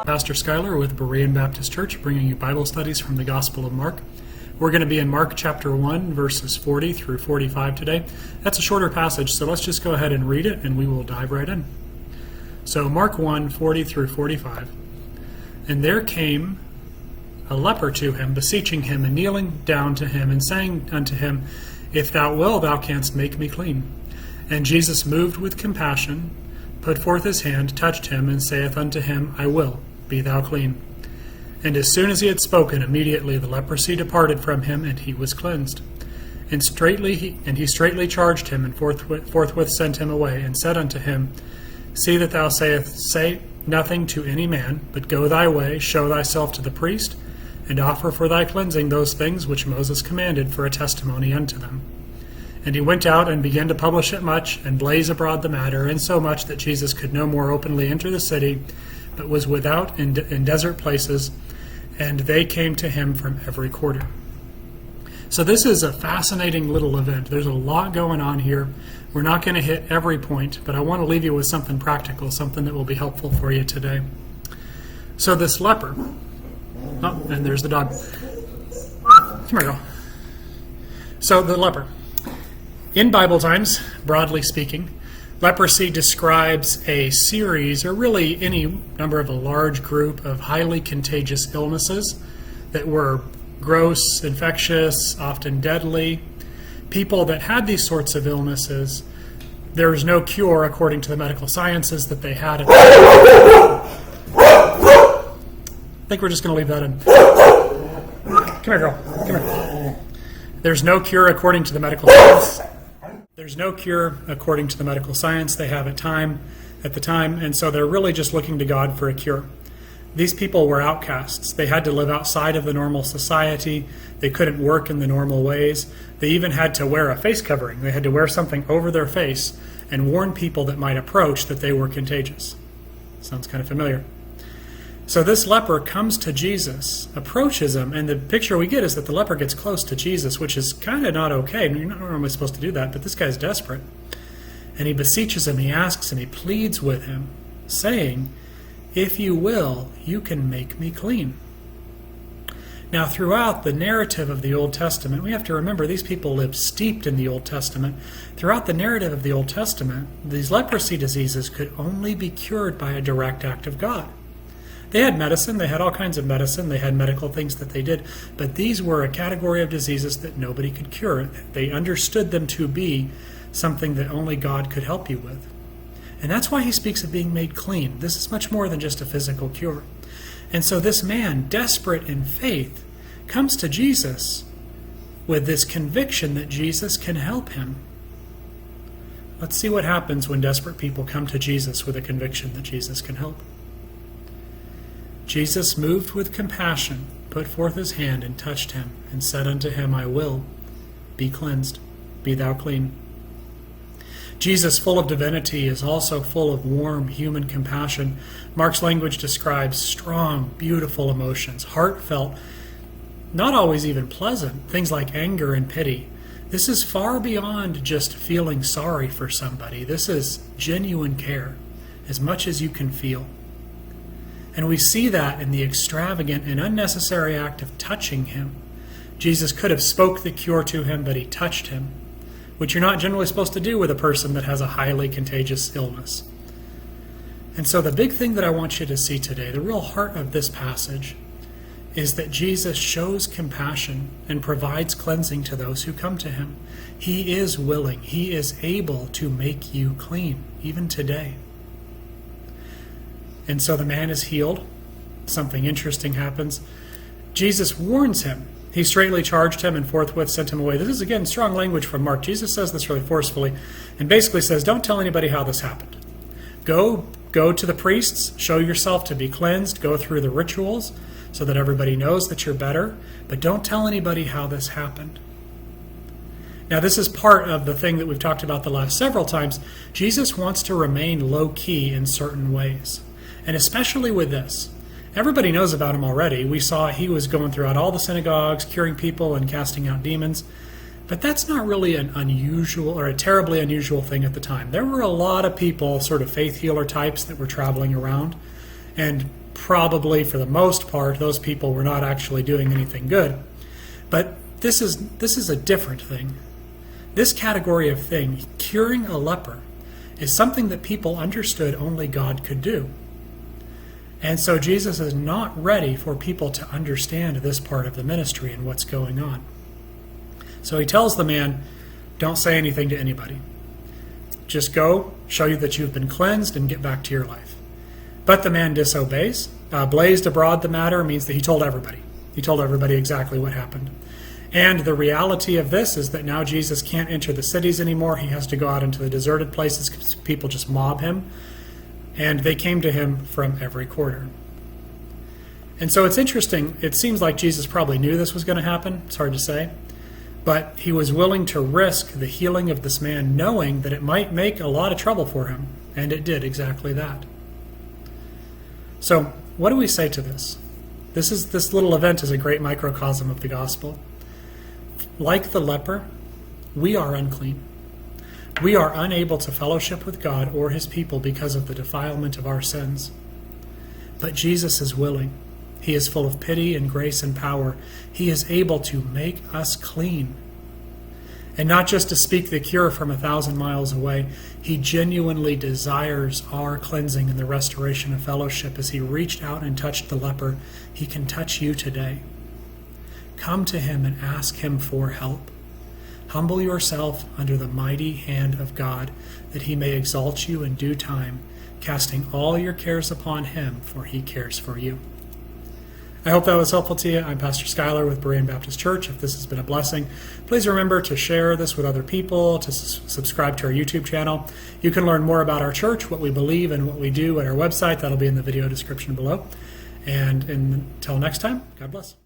Pastor Schuyler with Bereanbaptist.church, bringing you Bible studies from the Gospel of Mark. We're going to be in Mark chapter 1, verses 40 through 45 today. That's a shorter passage, so let's just go ahead and read it, and we will dive right in. So Mark 1, 40 through 45. And there came a leper to him, beseeching him, and kneeling down to him, and saying unto him, If thou wilt, thou canst make me clean. And Jesus, moved with compassion, put forth his hand, touched him, and saith unto him, I will, be thou clean. And as soon as he had spoken, immediately the leprosy departed from him, and he was cleansed. And he straightly charged him, and forthwith sent him away, and said unto him, See that thou say nothing to any man, but go thy way, show thyself to the priest, and offer for thy cleansing those things which Moses commanded for a testimony unto them. And he went out and began to publish it much, and blaze abroad the matter, insomuch that Jesus could no more openly enter the city, but was without in desert places, and they came to him from every quarter. So this is a fascinating little event. There's a lot going on here. We're not going to hit every point, but I want to leave you with something practical, something that will be helpful for you today. So this leper, oh, and there's the dog. Come here, girl. So the leper. In Bible times, broadly speaking, leprosy describes a series, or really any number of a large group of highly contagious illnesses that were gross, infectious, often deadly. People that had these sorts of illnesses, there was no cure according to the medical sciences that they had. I think we're just going to leave that in. Come here, girl. Come here. There's no cure according to the medical science. There's no cure according to the medical science they have at the time, and so they're really just looking to God for a cure. These people were outcasts. They had to live outside of the normal society. They couldn't work in the normal ways. They even had to wear a face covering. They had to wear something over their face and warn people that might approach that they were contagious. Sounds kind of familiar. So this leper comes to Jesus, approaches him, and the picture we get is that the leper gets close to Jesus, which is kind of not okay. You're not normally supposed to do that, but this guy's desperate. And he beseeches him, he asks him, he pleads with him, saying, If you will, you can make me clean. Now, throughout the narrative of the Old Testament, we have to remember these people lived steeped in the Old Testament. Throughout the narrative of the Old Testament, these leprosy diseases could only be cured by a direct act of God. They had medicine, they had all kinds of medicine, they had medical things that they did, but these were a category of diseases that nobody could cure. They understood them to be something that only God could help you with. And that's why he speaks of being made clean. This is much more than just a physical cure. And so this man, desperate in faith, comes to Jesus with this conviction that Jesus can help him. Let's see what happens when desperate people come to Jesus with a conviction that Jesus can help. Jesus, moved with compassion, put forth his hand and touched him, and said unto him, I will, be cleansed, be thou clean. Jesus, full of divinity, is also full of warm human compassion. Mark's language describes strong, beautiful emotions, heartfelt, not always even pleasant, things like anger and pity. This is far beyond just feeling sorry for somebody. This is genuine care, as much as you can feel. And we see that in the extravagant and unnecessary act of touching him. Jesus could have spoke the cure to him, but he touched him, which you're not generally supposed to do with a person that has a highly contagious illness. And so the big thing that I want you to see today, the real heart of this passage, is that Jesus shows compassion and provides cleansing to those who come to him. He is willing, he is able to make you clean, even today. And so the man is healed. Something interesting happens. Jesus warns him. He straightly charged him and forthwith sent him away. This is, again, strong language from Mark. Jesus says this really forcefully and basically says, don't tell anybody how this happened. Go to the priests, show yourself to be cleansed, go through the rituals so that everybody knows that you're better, but don't tell anybody how this happened. Now, this is part of the thing that we've talked about the last several times. Jesus wants to remain low-key in certain ways. And especially with this. Everybody knows about him already. We saw he was going throughout all the synagogues, curing people and casting out demons. But that's not really an unusual or a terribly unusual thing at the time. There were a lot of people, sort of faith healer types, that were traveling around. And probably for the most part, those people were not actually doing anything good. But this is a different thing. This category of thing, curing a leper, is something that people understood only God could do. And so Jesus is not ready for people to understand this part of the ministry and what's going on. So he tells the man, don't say anything to anybody. Just go, show you that you've been cleansed, and get back to your life. But the man disobeys. Blazed abroad the matter means that he told everybody. He told everybody exactly what happened. And the reality of this is that now Jesus can't enter the cities anymore. He has to go out into the deserted places because people just mob him. And they came to him from every quarter. And so it's interesting. It seems like Jesus probably knew this was going to happen. It's hard to say. But he was willing to risk the healing of this man, knowing that it might make a lot of trouble for him. And it did exactly that. So what do we say to this? This little event is a great microcosm of the gospel. Like the leper, we are unclean. We are unable to fellowship with God or his people because of the defilement of our sins. But Jesus is willing. He is full of pity and grace and power. He is able to make us clean. And not just to speak the cure from 1,000 miles away, he genuinely desires our cleansing and the restoration of fellowship. As he reached out and touched the leper, he can touch you today. Come to him and ask him for help. Humble yourself under the mighty hand of God, that he may exalt you in due time, casting all your cares upon him, for he cares for you. I hope that was helpful to you. I'm Pastor Schuyler with Berean Baptist Church. If this has been a blessing, please remember to share this with other people, to subscribe to our YouTube channel. You can learn more about our church, what we believe, and what we do at our website. That'll be in the video description below. And until next time, God bless.